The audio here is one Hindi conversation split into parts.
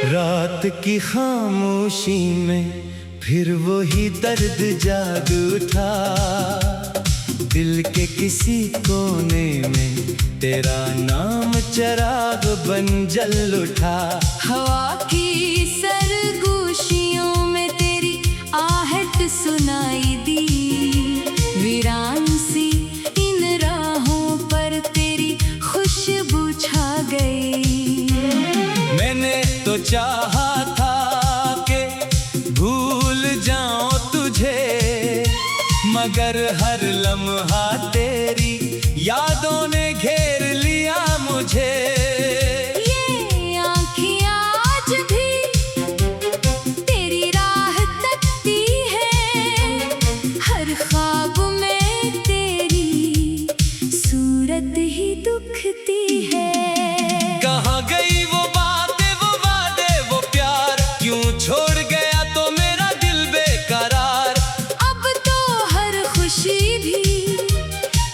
रात की खामोशी में फिर वही दर्द जाग उठा। दिल के किसी कोने में तेरा नाम चिराग बन जल उठा। हवा की सरगोशियों में तेरी आहट सुनाई दी। वीरान सी इन राहों पर तेरी खुशबू छा गई। मैंने तो चाहा था कि भूल जाऊं तुझे, मगर हर लम्हा तेरी यादों ने घेर लिया मुझे। ये आँखियाँ आज भी तेरी राह तकती है। हर ख्वाब में तेरी सूरत ही दुखती है। कहाँ गई वो बातें, वो वादे, वो प्यार, क्यों छोड़ गया तो मेरा दिल बेकरार। अब तो हर खुशी भी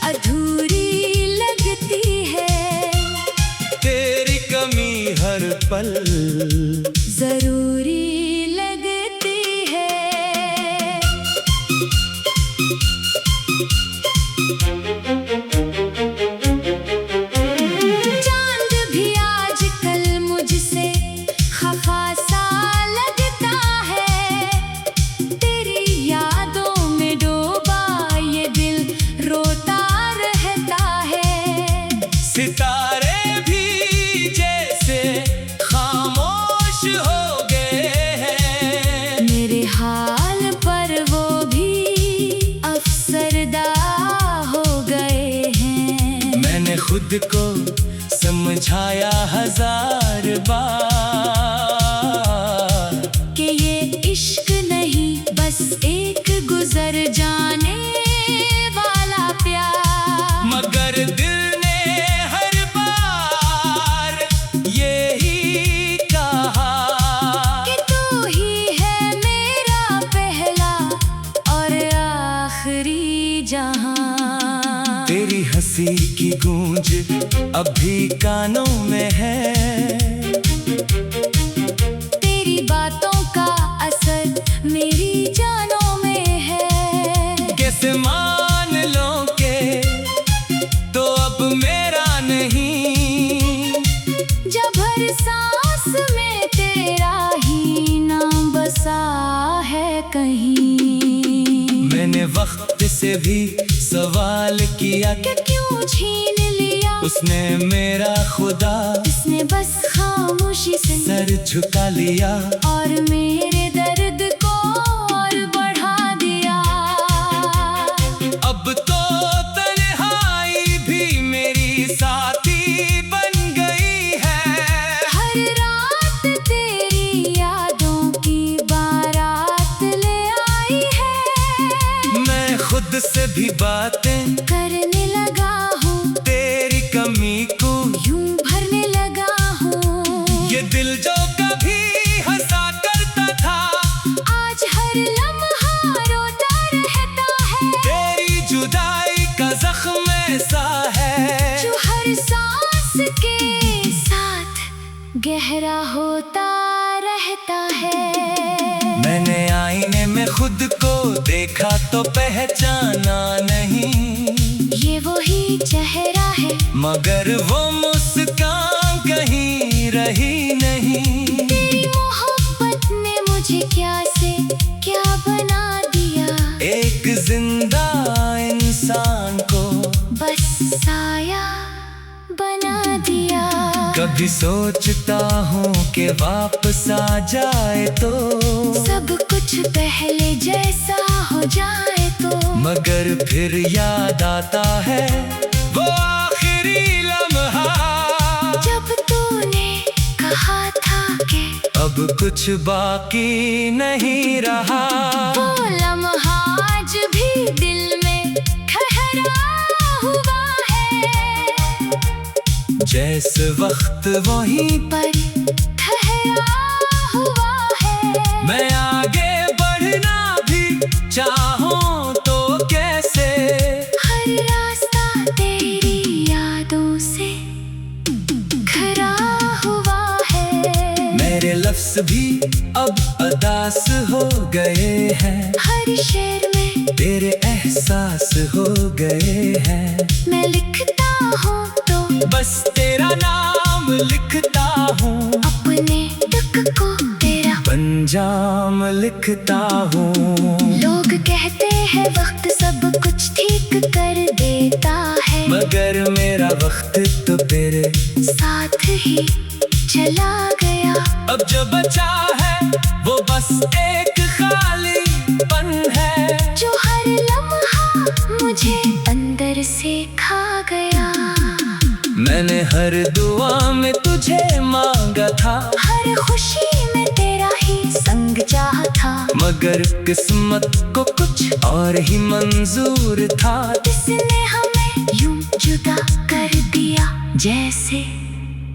अधूरी लगती है। तेरी कमी हर पल जरूरी लगती है। चांद भी आजकल मुझसे खफा सा लगता है। तेरी यादों में डूबा ये दिल रोता रहता है। सितारे भी जैसे खामोश हो गए हैं। मेरे हाल पर वो भी अफसरदा हो गए हैं। मैंने खुद को समझाया हजार बार कि ये इश्क नहीं बस एक गुजर जाने वाला प्यार। मगर दिल ने हर बार यही कहा कि तू ही है मेरा पहला और आखिरी जहां। तेरी हंसी की गूंज अभी कानों में है। तेरी बातों का असर मेरी जानों में है। कैसे मान लो के तो अब मेरा नहीं, जब हर सांस में तेरा ही नाम बसा है कहीं। मैंने वक्त से भी सवाल किया कि क्यों छीन लिया उसने मेरा खुदा। इसने बस खामोशी से सर झुका लिया और मेरे दर्द को और बढ़ा दिया। अब तो तन्हाई भी मेरी साथी बन गई है। हर रात तेरी यादों की बारात ले आई है। मैं खुद से भी बातें करने लगा हूँ, तेरी कमी को यूं भरने लगा हूँ। ये दिल जो कभी हंसा करता था आज हर लम्हा रोता रहता है। तेरी जुदाई का जख्म ऐसा है जो हर सांस के साथ गहरा होता रहता है। मैंने आईने में खुद को देखा तो पहचाना नहीं। ये वही चेहरा है मगर वो मुस्कान कहीं रही नहीं। तेरी मोहब्बत ने मुझे क्या से क्या बना दिया। एक जिंदा इंसान को बस साया बना दिया। कभी सोचता हूँ कि वापस आ जाए तो सब कुछ पहले जैसा हो जाए तो। मगर फिर याद आता है वो आखिरी लम्हा जब तूने कहा था कि अब कुछ बाकी नहीं रहा। वो लम्हा आज भी दिल में ठहरा हुआ है। जैसे वक्त वहीं पर ठहरा हुआ है। मैं आगे बढ़ना भी चाहूं तो कैसे। हर रास्ता तेरी यादों से खरा हुआ है। मेरे लफ्ज भी अब अदास हो गए हैं, हर शेर में तेरे एहसास हो गए हैं। मैं लिखता हूँ तो बस तेरा नाम लिखता हूँ, अपने दुख को तेरा पंजाम लिखता हूँ। लोग कहते हैं वक्त सब कुछ ठीक कर देता है, मगर मेरा वक्त तो तेरे साथ ही चला गया। अब जो बचा है वो बस एक खालीपन है, जो हर लम्हा मुझे अंदर से खा गया। मैंने हर दुआ में तुझे मांगा था, हर खुशी में तेरा ही संग चाहा था, मगर किस्मत को कुछ और ही मंजूर था। इसने हमें यूं जुदा कर दिया जैसे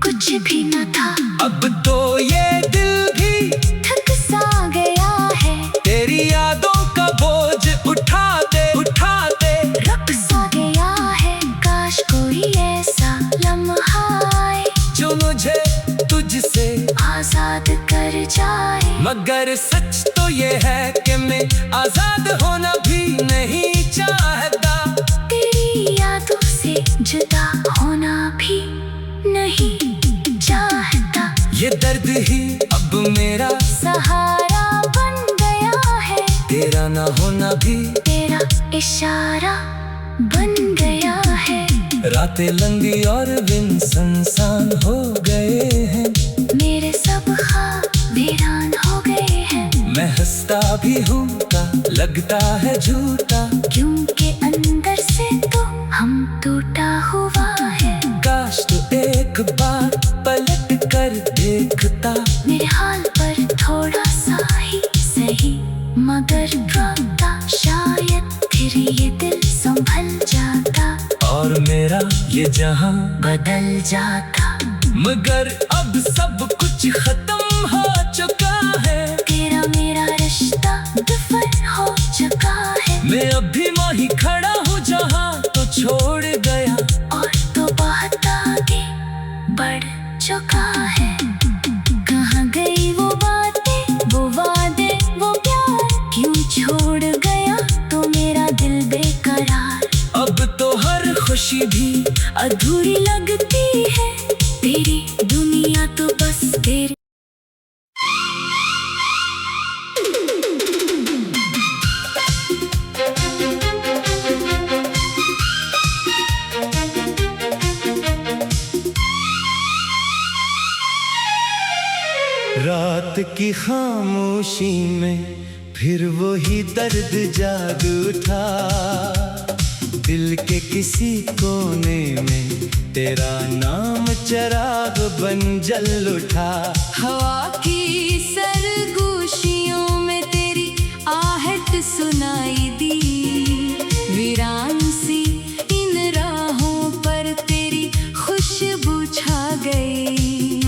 कुछ भी न था। अब तो ये दिल भी थक सा गया है, तेरी यादों का बोझ उठाते उठाते रख सा गया है। काश कोई ऐसा लम्हा आए जो मुझे तुझसे आजाद कर जाए। मगर सच तो ये है कि मैं आजाद होना भी नहीं चाहता, तेरी यादों से जुदा होना भी नहीं चाहता। ये दर्द ही अब मेरा सहारा बन गया है, तेरा ना होना भी तेरा इशारा बन गया है। रातें लंबी और दिन सुनसान हो गए हैं, मेरे सब ख्वाब वीरान हो गए हैं। मैं हंसता भी हूँ का लगता है झूठा, क्योंकि अंदर से तो हम टूटा हुआ है। काश तू एक बार पलट कर देखता, मेरे हाल पर थोड़ा सा ही सही मगर रोता, शायद फिर ये दिल संभल जाता और मेरा ये जहां बदल जाता। मगर अब सब कुछ खत्म हो चुका है, तेरा मेरा रिश्ता दफन हो चुका है। मैं अब भी वहीं खड़ा हूँ जहाँ तो छोड़ गया, और तो बहुत आगे बढ़ चुका है। कहाँ गई वो बातें, वो वादे, वो प्यार, क्यों छोड़ गया तो मेरा दिल बेकरार। अब तो हर खुशी भी अधूरी लगती है, तेरी दुनिया तो बस तेरी। रात की खामोशी में फिर वही दर्द जाग उठा, दिल के किसी कोने में तेरा नाम चिराग बन जल उठा। हवा की सरगोशियों में तेरी आहट सुनाई दी, वीरान सी इन राहों पर तेरी खुशबू छा गई।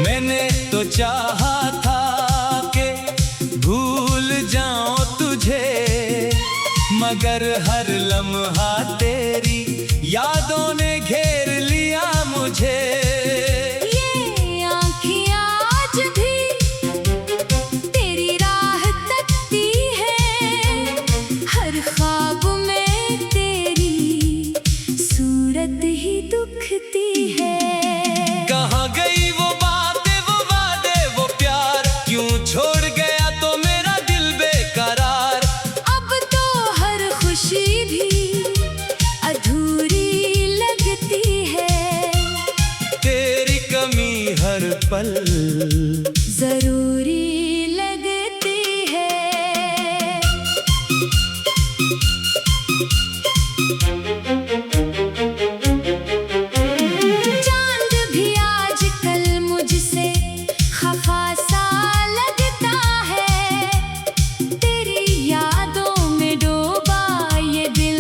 मैंने तो चाहा था कि भूल जाऊं तुझे, मगर हर लम्हा तेरी यादों ने घेर लिया मुझे। ये आँखियाँ आज भी तेरी राह तकती है, हर ख्वाब में तेरी सूरत ही दुखती है। कहाँ गई वो बातें, वो वादे, वो प्यार, क्यों छोड़ गया तो मेरा दिल बेकरार। अब तो हर खुशी भी अधूरी लगती है, तेरी कमी हर पल जरूरी लगती है। चांद भी आजकल मुझसे खफा सा लगता है, तेरी यादों में डूबा ये दिल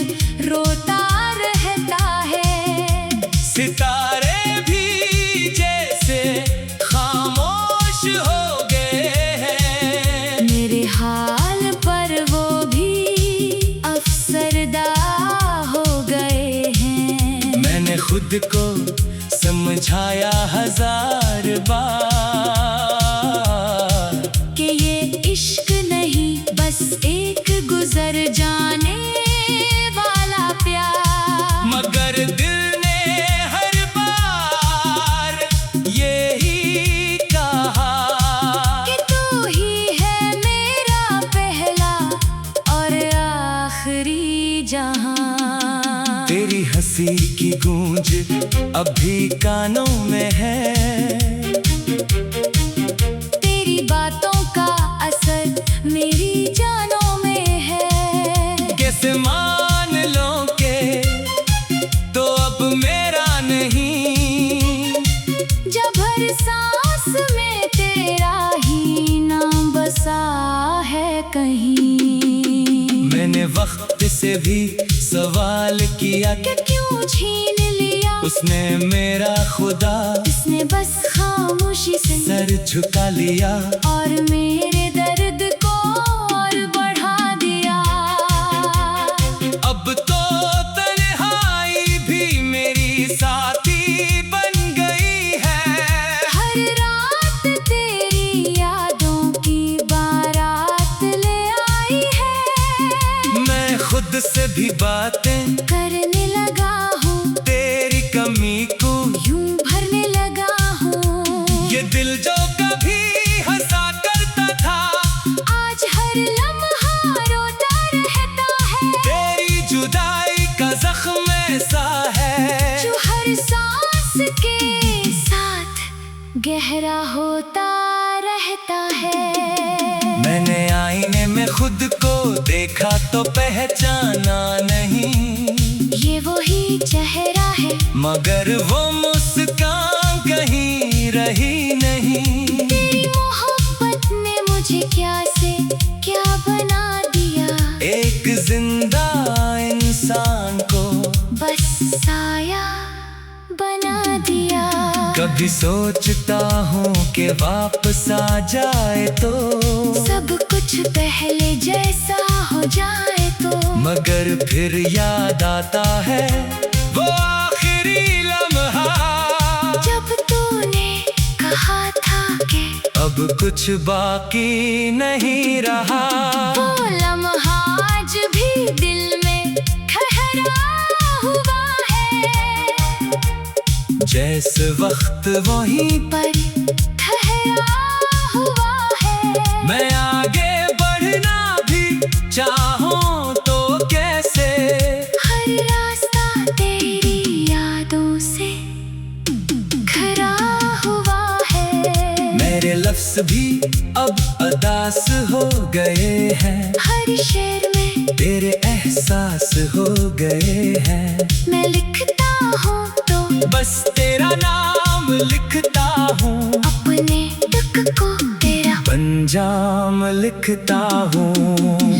रोता रहता है। सितारे भी जैसे खामोश हो गए हैं, मेरे हाल पर वो भी अफसरदा हो गए हैं। मैंने खुद को समझाया हजार बार, जुल्फी की गूंज अभी कानों में है। तेरी बातों का असर मेरी जानों में है। कैसे मान लो के तो अब मेरा नहीं, जब हर सांस में तेरा ही नाम बसा है कहीं। मैंने वक्त से भी सवाल किया कि क्यों छीन लिया उसने मेरा खुदा, इसने बस खामोशी से सर झुका लिया और मेरे दर्द को और बढ़ा दिया। अब तो तन्हाई भी मेरी साथी बन गई है। हर रात तेरी यादों की बारात ले आई है। मैं खुद से भी बातें करने लगा हूँ, तेरी कमी को यूं भरने लगा हूँ। ये दिल जो कभी हंसा करता था आज हर लम्हा रोता रहता है। तेरी जुदाई का जख्म ऐसा है जो हर सांस के साथ गहरा होता रहता है। मैंने आईने में खुद को देखा तो पहचाना नहीं, ये वही चेहरा है मगर वो मुस्कान कहीं रही नहीं। तेरी मोहब्बत ने मुझे क्या से क्या बना दिया। एक जिंदा इंसान को बस साया बना दिया। कभी सोचता हूँ कि वापस आ जाए तो, सब कुछ पहले जैसा हो जाए तो, मगर फिर याद आता है वो आखिरी लम्हा जब तूने कहा था कि अब कुछ बाकी नहीं रहा। वो लम्हा आज भी दिल में ठहरा हुआ है। जैसे वक्त वहीं पर ठहरा हुआ है। मैं आगे बढ़ना भी चाहूं तो कैसे, हर रास्ता तेरी यादों से घिरा हुआ है। मेरे लफ्ज भी अब अदास हो गए हैं। हर शेर में तेरे एहसास हो गए हैं। मैं लिखता हूँ तो बस तेरा नाम लिखता हूँ, अपने दुख को तेरा पंजाम लिखता हूँ।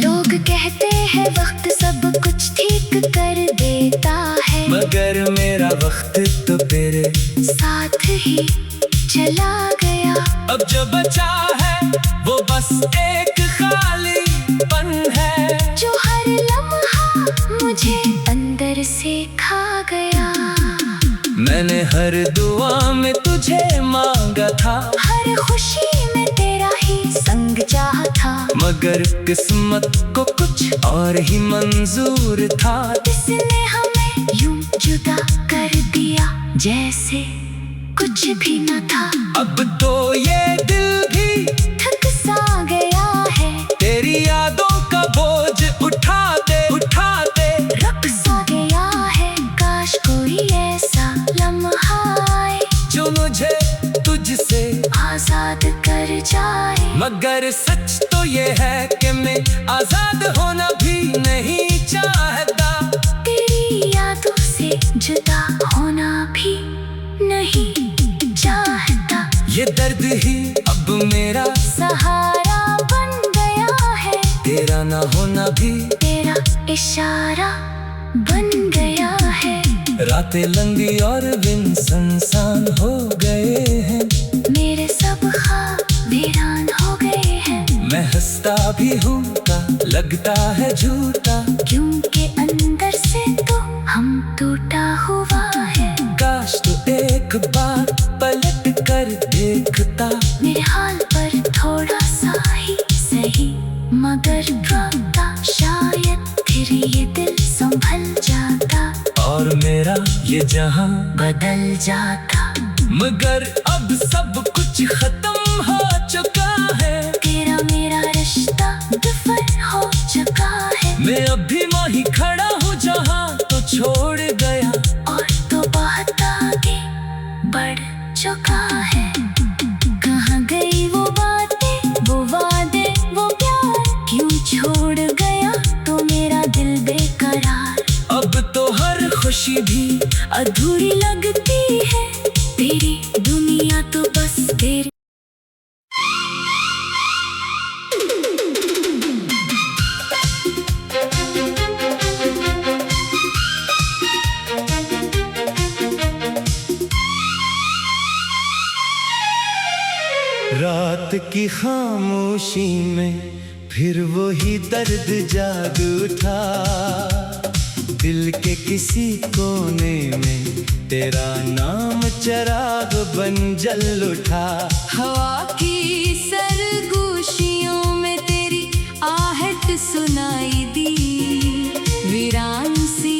लोग कहते हैं वक्त सब कुछ ठीक कर देता है, मगर मेरा वक्त तो तेरे साथ ही चला गया। अब जो बचा है वो बस एक खालीपन है, जो हर लम्हा मुझे अंदर से खा गया। मैंने हर दुआ में तुझे मांगा था, हर खुशी में तेरा ही संग चाहा था, मगर किस्मत को कुछ और ही मंजूर था। इसने हमें यूं जुदा कर दिया जैसे कुछ भी न था। अब तो ये दिल भी थक सा गया है, तेरी यादों का बोझ उठाते उठाते रख सा गया है। काश कोई ऐसा लम्हा आए जो मुझे तुझसे आजाद कर जाए। मगर सच तो ये है कि मैं आजाद होना भी नहीं चाहता। तेरी यादों से जुदा होना भी नहीं चाहता। ये दर्द ही अब मेरा सहारा बन गया है, तेरा ना होना भी तेरा इशारा बन गया है। रातें लंबी और दिन सुनसान हो गए हैं, मेरे सब ख्वाब वीरान हो गए हैं। मैं हंसता भी हूँ का लगता है झूठा, क्योंकि अंदर से तो हम टूटा हुआ है। काश तू एक बार पलट कर देखता, मेरे हाल पर थोड़ा सा ही सही, मगर रोता शायद फिर ये दिल संभल जाता और मेरा ये जहां बदल जाता। मगर अब सब कुछ खत्म हो चुका है, तेरा मेरा रिश्ता दफन हो चुका है। मैं अभी वहीं खड़ा हूँ जहाँ तो छोड़ गया। रात की खामोशी में फिर वही दर्द जाग उठा। दिल के किसी कोने में तेरा नाम चिराग बन जल उठा। हवा की सरगोशियों में तेरी आहट सुनाई दी। वीरान सी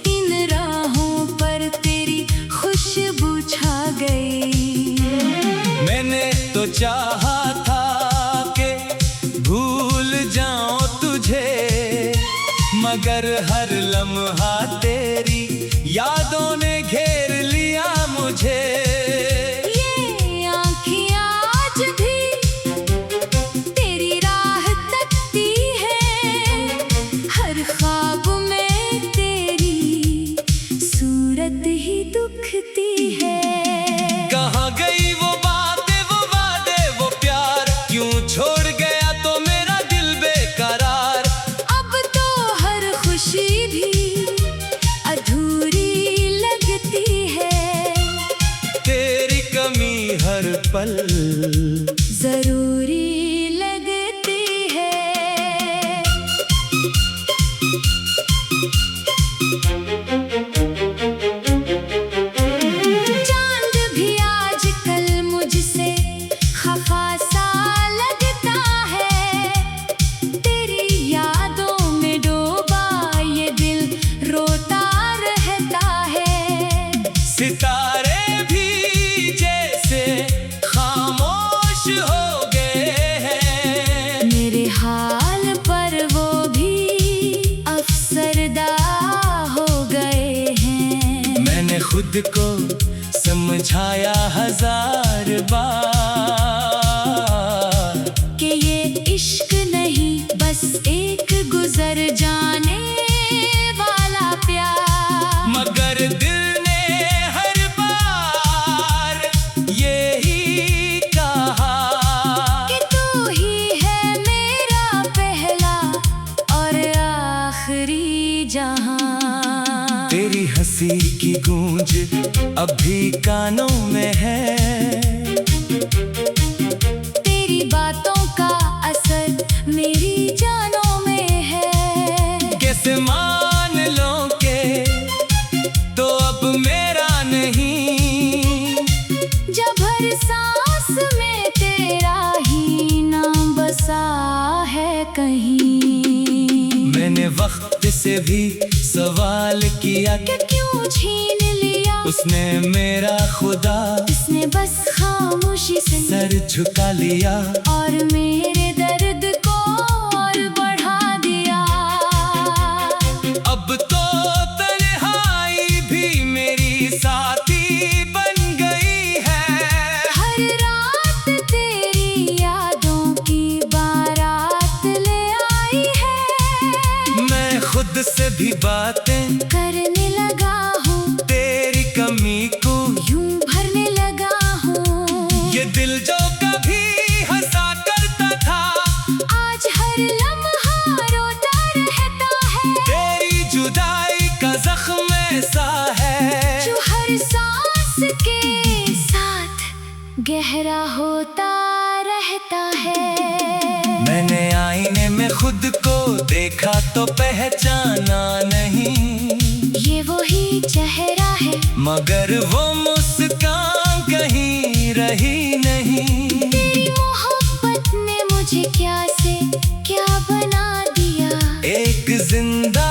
इन राहों पर तेरी खुशबू छा गई। मैंने तो चाहा था कि भूल जाऊं तुझे, मगर हर लम्हा तेरी यादों ने घेर लिया मुझे। ये आँखें आज भी तेरी राह तकती है। हर ख्वाब में तेरी सूरत ही दुखती है। कहाँ गई वो बातें, वो वादे, वो प्यार, क्यों छोड़ गया तो मेरा दिल बेकरार। अब तो हर खुशी भी अधूरी लगती है। तेरी कमी हर पल जरूरी लगती है। चांद भी आजकल मुझसे खफा सा लगता है। तेरी यादों में डूबा ये दिल रोता रहता है। सितारे भी जैसे खामोश हो गए हैं। मेरे हाल पर वो भी अफसरदा हो गए हैं। मैंने खुद को समझाया हजार बार कि ये इश्क नहीं बस एक गुजर जाने वाला प्यार। मगर दिल ने हर बार यही कहा कि तू ही है मेरा पहला और आखिरी जहां। तेरी हंसी की गूंज अभी कानों में है। तेरी बातों का असर मेरी जानों में है। कैसे मान लो के तो अब मेरा नहीं, जब हर सांस में तेरा ही नाम बसा है कहीं। मैंने वक्त से भी सवाल किया कि क्यों छीन लिया उसने मेरा खुदा। उसने बस खामोशी से सर झुका लिया और मेरे दर्द को और बढ़ा दिया। अब तो तन्हाई भी मेरी साथी बन गई है। हर रात तेरी यादों की बारात ले आई है। मैं खुद से भी बातें करने लगा हूँ, तेरी कमी को यूं भरने लगा हूँ। ये दिल जो कभी हंसा करता था आज हर लम्हा रोता रहता है। तेरी जुदाई का जख्म ऐसा है जो हर सांस के साथ गहरा होता रहता है। मैंने आईने में खुद को देखा तो पहचाना नहीं। ये वही चेहरा है मगर वो मुस्कान कहीं रही नहीं। तेरी मोहब्बत ने मुझे क्या से क्या बना दिया। एक जिंदा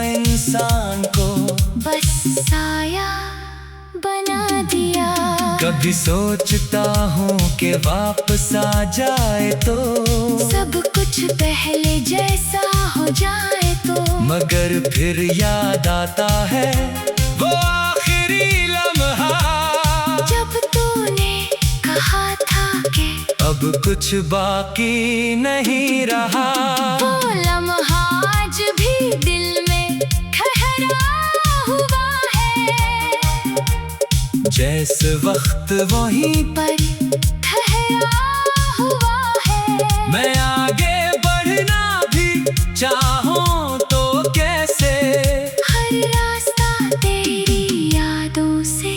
इंसान को बस साया बना दिया। कभी सोचता हूँ कि वापस आ जाए तो सब कुछ पहले जैसा हो जाए तो। मगर फिर याद आता है वो आखिरी लम्हा जब तूने कहा था कि अब कुछ बाकी नहीं रहा। वो लम्हा आज भी दिल में ठहरा हुआ है। जैसे वक्त वहीं पर ठहरा हुआ है। मैं आगे बढ़ना भी चाहूं तो कैसे। हर रास्ता तेरी यादों से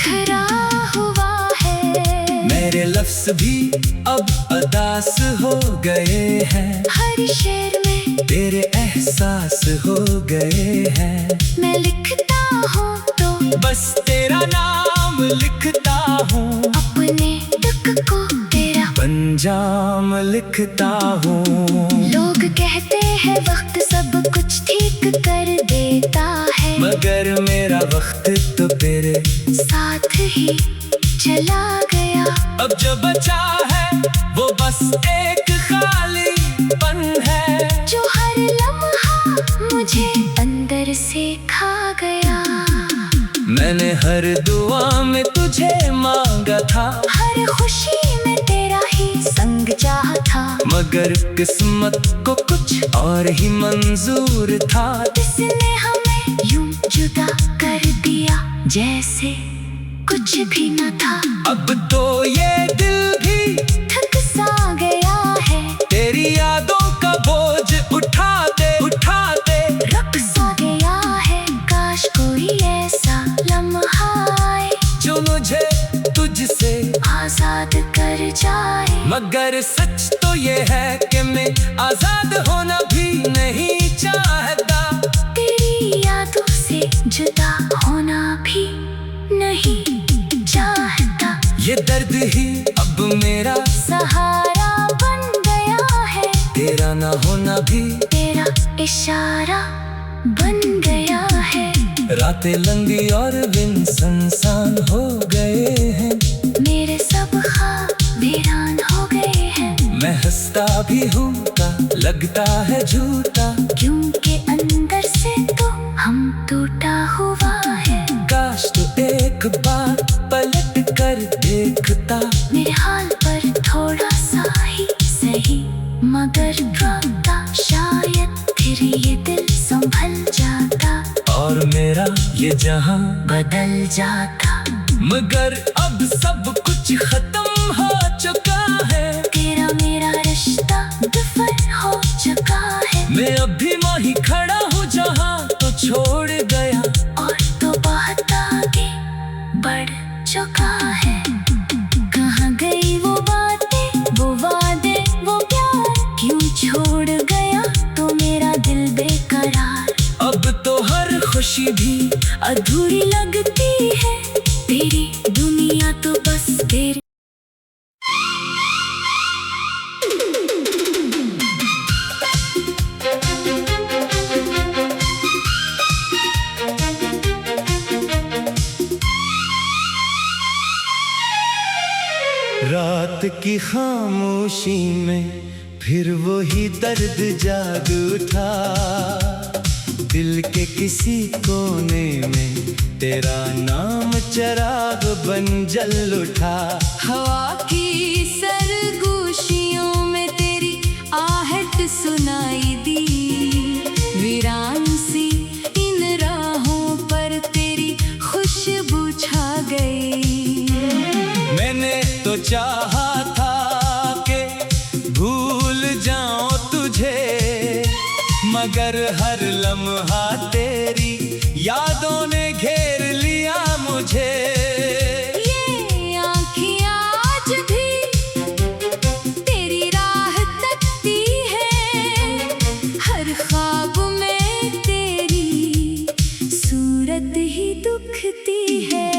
खरा हुआ है। मेरे लफ्ज भी अब अदास हो गए हैं। हर शेर में तेरे एहसास हो गए हैं। मैं लिखता हूँ तो बस तेरा नाम लिखता हूँ। अपने दुख को तेरा पंजाम लिखता हूँ। लोग कहते हैं वक्त सब कुछ ठीक कर देता है, मगर मेरा वक्त तो तेरे साथ ही चला गया। अब जो बचा है वो बस एक खालीपन है, जो हर लम्हा मुझे अंदर से खा गया। मैंने हर दुआ में तुझे मांगा था, हर खुशी में तेरा ही संग चाहा था, मगर किस्मत को कुछ और ही मंजूर था। इसने हमें यूं जुदा कर दिया जैसे कुछ भी न था। अब तो ये दिल भी थक सा गया है, तेरी यादों का बोझ उठाते उठाते रख सा गया है। काश कोई ऐसा लम्हा आए जो मुझे तुझसे आजाद कर जाए। मगर सच तो ये है कि मैं आजाद होना भी नहीं चाहता, तेरी यादों से जुदा होना भी नहीं चाहता। ये दर्द ही अब मेरा सहारा बन गया है, तेरा ना होना भी तेरा इशारा बन गया है। रातें लंबी और दिन सुनसान हो गए हैं, मेरे सब ख्वाब वीरान हो गए हैं। मैं हंसता भी हूँ लगता है झूठा, क्योंकि अंदर से तो हम टूटा हुआ है। काश तो एक बार पलट कर देखता, मेरे हाल पर थोड़ा सा ही सही मगर रोता, शायद फिर ये दिल संभल जाता और मेरा ये जहां बदल जाता। मगर अब सब कुछ खत्म हो चुका है, तेरा मेरा रिश्ता दफन हो चुका है। मैं अभी वहीं खड़ा हूँ जहां तो छोड़ गया, और तो बहुत आगे बढ़ चुका है। कहाँ गई वो बातें, वो वादे, वो प्यार, क्यों छोड़ गया तो मेरा दिल बेकरार। अब तो हर खुशी भी अधूरी लगती है, तेरी दुनिया तो बस तेरी। रात की खामोशी में फिर वही दर्द जाग उठा, दिल के किसी कोने में तेरा नाम चिराग बन जल उठा। हवा की सरगोशियों में तेरी आहट सुनाई दी, वीरान सी इन राहों पर तेरी खुशबू छा गई। मैंने तो चाहा था कि भूल जाऊं तुझे, मगर हर लम्हा तेरी यादों ने घेर लिया मुझे। ये आँखियाँ आज भी तेरी राह तकती है, हर ख्वाब में तेरी सूरत ही दुखती है।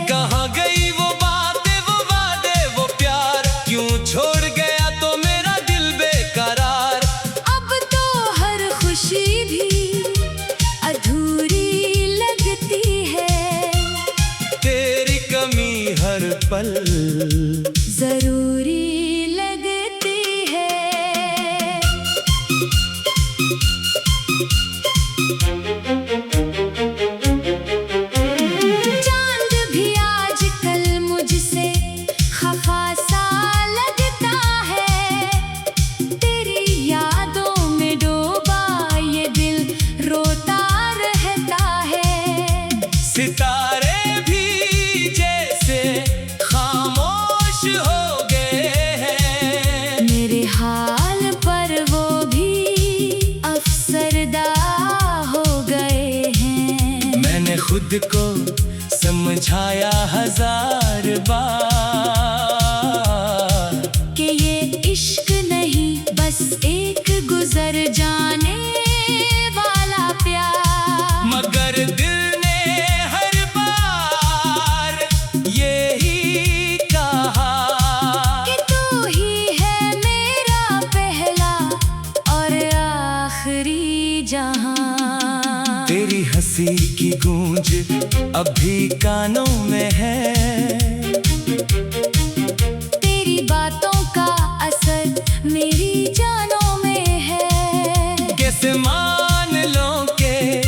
कहाँ गई वो बातें, वो वादे, वो प्यार, क्यों छोड़ गया तो मेरा दिल बेकरार। अब तो हर खुशी भी अधूरी लगती है, तेरी कमी हर पल जरूरी लगती है। चांद भी आजकल मुझसे खफा सा लगता है, तेरी यादों में डूबा ये दिल रोता रहता है। सितारे भी जैसे खामोश हो गए हैं, मेरे हाल पर वो भी अफसरदा हो गए हैं। मैंने खुद को समझाया हजार बार, जुल्फी की गूंज अभी कानों में है। तेरी बातों का असर मेरी जानों में है। कैसे मान लो के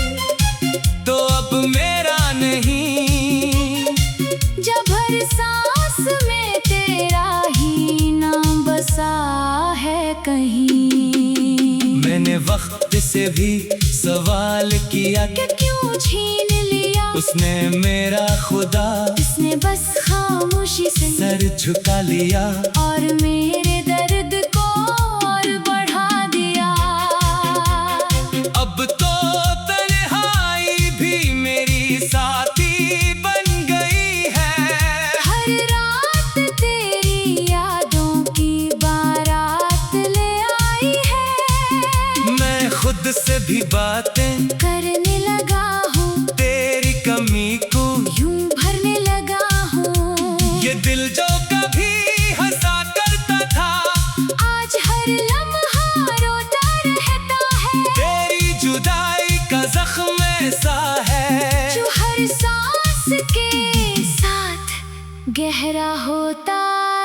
तो अब मेरा नहीं, जब हर सांस में तेरा ही नाम बसा है कहीं। मैंने वक्त से भी सवाल किया कि क्यों छीन लिया उसने मेरा खुदा, इसने बस खामोशी से सर झुका लिया और मेरे दर्द को और बढ़ा दिया। अब तो तन्हाई भी मेरी साथी बन गई है। हर रात तेरी यादों की बारात ले आई है। मैं खुद से भी बातें करने लगा हूँ, तेरी कमी को यूं भरने लगा हूँ। ये दिल जो कभी हंसा करता था आज हर लम्हा रोता रहता है। तेरी जुदाई का जख्म ऐसा है जो हर सांस के साथ गहरा होता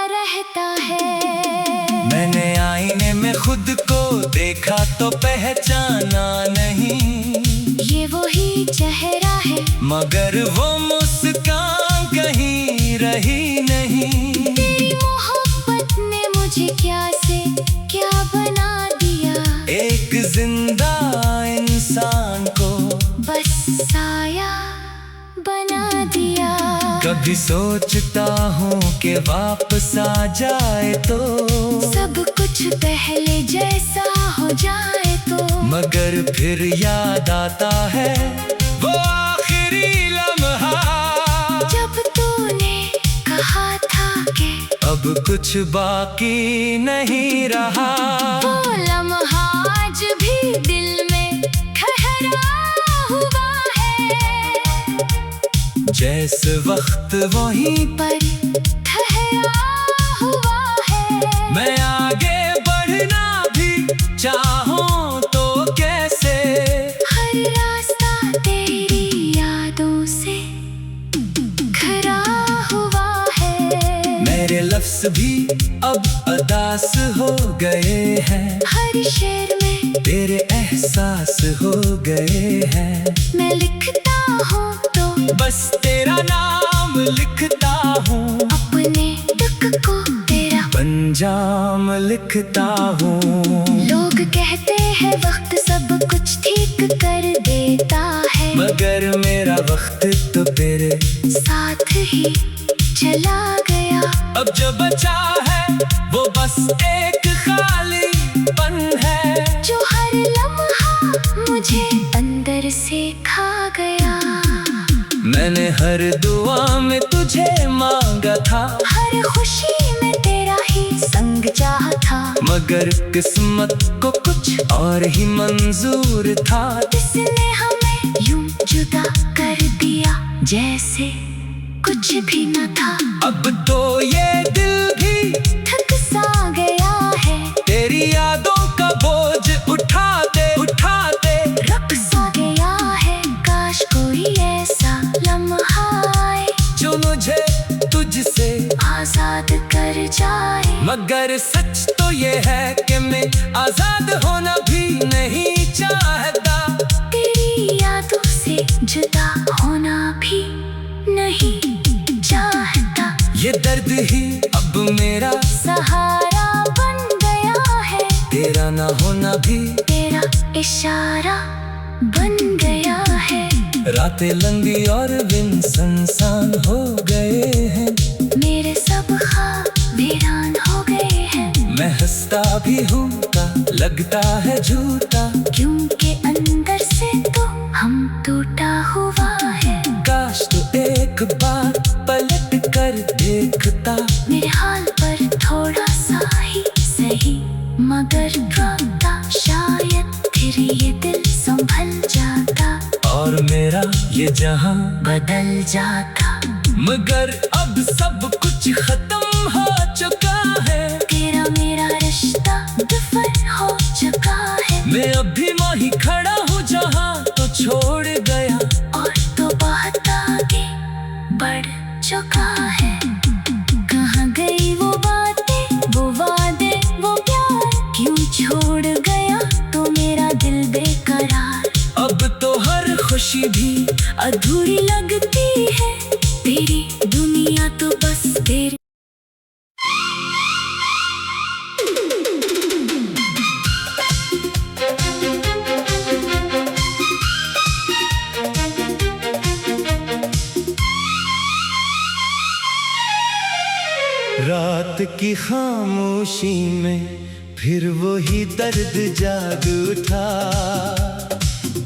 रहता है। मैंने आईने में खुद को देखा तो पहचाना नहीं, ये वही चेहरा है मगर वो मुस्कान कहीं रही नहीं। तेरी मोहब्बत ने मुझे क्या से क्या बना दिया। एक जिंदा इंसान को बस साया बना दिया। कभी सोचता हूँ कि वापस आ जाए तो सब कुछ पहले जैसा हो जाए तो, मगर फिर याद आता है वो आखिरी लम्हा जब तूने कहा था कि अब कुछ बाकी नहीं रहा। वो लम्हा आज भी दिल में ठहरा हुआ है। जैसे वक्त वहीं पर ठहरा हुआ है। मैं आगे बढ़ना भी चाहूं तो कैसे, हर रास्ता तेरी यादों से घिरा हुआ है। मेरे लफ्ज भी अब अदास हो गए हैं। हर शेर में तेरे एहसास हो गए हैं। मैं लिखता हूँ तो बस तेरा नाम लिखता हूँ, अपने दुख को तेरा पंजाम लिखता हूँ। लोग कहते हैं वक्त सब कुछ ठीक कर देता है, मगर मेरा वक्त तो तेरे साथ ही चला गया। अब जो बचा है वो बस एक खालीपन है जो हर लम्हा मुझे अंदर से खा गया। मैंने हर दुआ में तुझे मांगा था, हर खुशी में तेरा ही संग चाहा था, मगर किस्मत को कुछ और ही मंजूर था। जिसने हमें यूं जुदा कर दिया जैसे कुछ भी न था। अब तो ये दिल भी थक सा गया है, तेरी यादों का बोझ उठाते उठाते रख सा गया है। काश कोई ऐसा लम्हा आए जो मुझे तुझसे आजाद कर जाए। मगर सच तो ये है कि मैं आजाद होना भी नहीं चाहता। तेरी यादों से जुदा होना भी नहीं चाहता। ये दर्द ही अब मेरा सहारा बन गया है, तेरा ना होना भी तेरा इशारा बन गया है। रातें लंबी और दिन सुनसान हो गए हैं। मेरे सब ख्वाब वीरान हो गए हैं। मैं हंसता भी हूँ का लगता है झूठा, क्योंकि अंदर से तो हम टूटा हुआ है। काश तू एक बार पलट कर देखता मेरे हाल पर थोड़ा सा ही सही, मगर रोता शायद फिर ये दिल संभल जाता और मेरा ये जहां बदल जाता। मगर अब सब कुछ खत्म हो चुका है। तेरा मेरा रिश्ता दफन हो चुका है। मैं अभी वहीं खड़ा हूँ जहाँ तो छोड़ गया की खामोशी में फिर वही दर्द जाग उठा।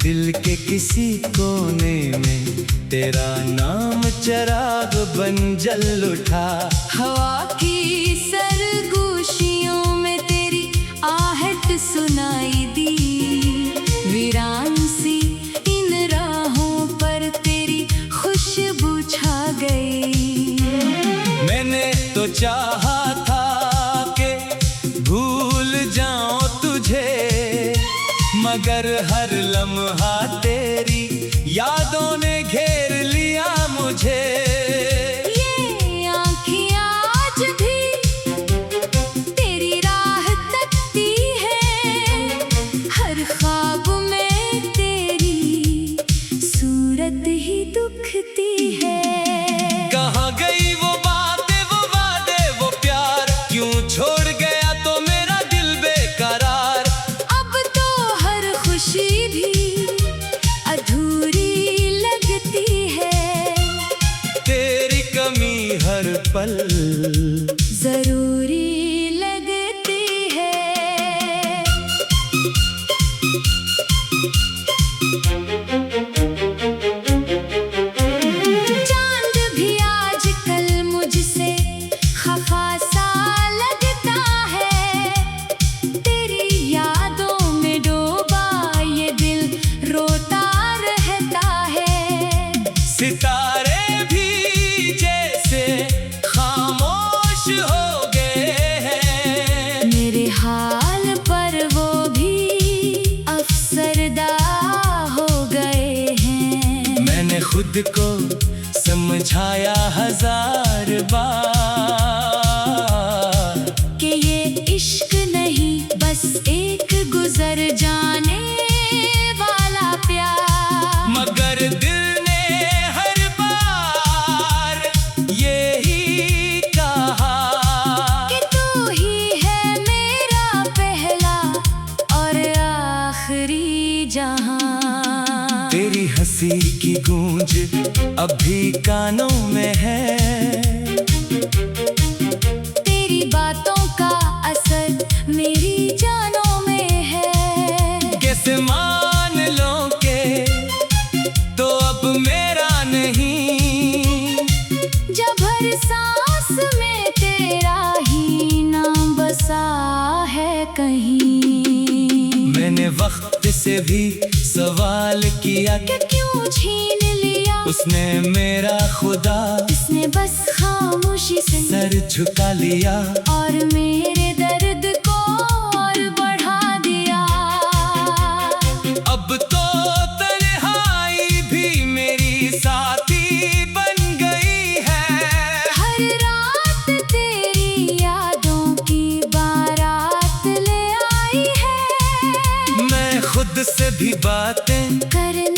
दिल के किसी कोने में तेरा नाम चिराग बन जल उठा। हवा की सरगोशियों में तेरी आहट सुनाई दी। वीरान सी इन राहों पर तेरी खुशबू छा गई। मैंने तो चाहा था कि भूल जाऊं तुझे, मगर हर लम्हा तेरी यादों ने घेर लिया मुझे। ये आँखियाँ आज भी तेरी राह तकती है। हर ख्वाब में तेरी सूरत ही दुखती है। कहाँ गई वो बातें, वो वादे, वो प्यार, क्यों छोड़ गया तो मेरा दिल बेकरार। अब तो हर खुशी भी अधूरी लगती है। तेरी कमी हर पल जरूरी लगती है। चांद भी आजकल मुझसे खफा सा लगता है। तेरी यादों में डूबा ये दिल रोता रहता है। सितारे भी जैसे खामोश हो गए हैं। मेरे हाल पर वो भी अफसरदा हो गए हैं। मैंने खुद को समझाया हजार बार कि ये इश्क नहीं बस एक गुजर जाने वाला प्यार। मगर दिल ने हर बार यही कहा कि तू ही है मेरा पहला और आखिरी जहां। तेरी हंसी की गूंज अभी कानों में है। तेरी बातों का असर मेरी जानों में है। कैसे मान लो के तो अब मेरा नहीं, जब हर सांस में तेरा ही नाम बसा है कहीं। मैंने वक्त से भी सवाल किया कि क्यों छीन लिया उसने मेरा खुदा। इसने बस खामोशी से सर झुका लिया और मेरे दर्द को और बढ़ा दिया। अब तो तन्हाई भी मेरी साथी बन गई है। हर रात तेरी यादों की बारात ले आई है। मैं खुद से भी बातें करने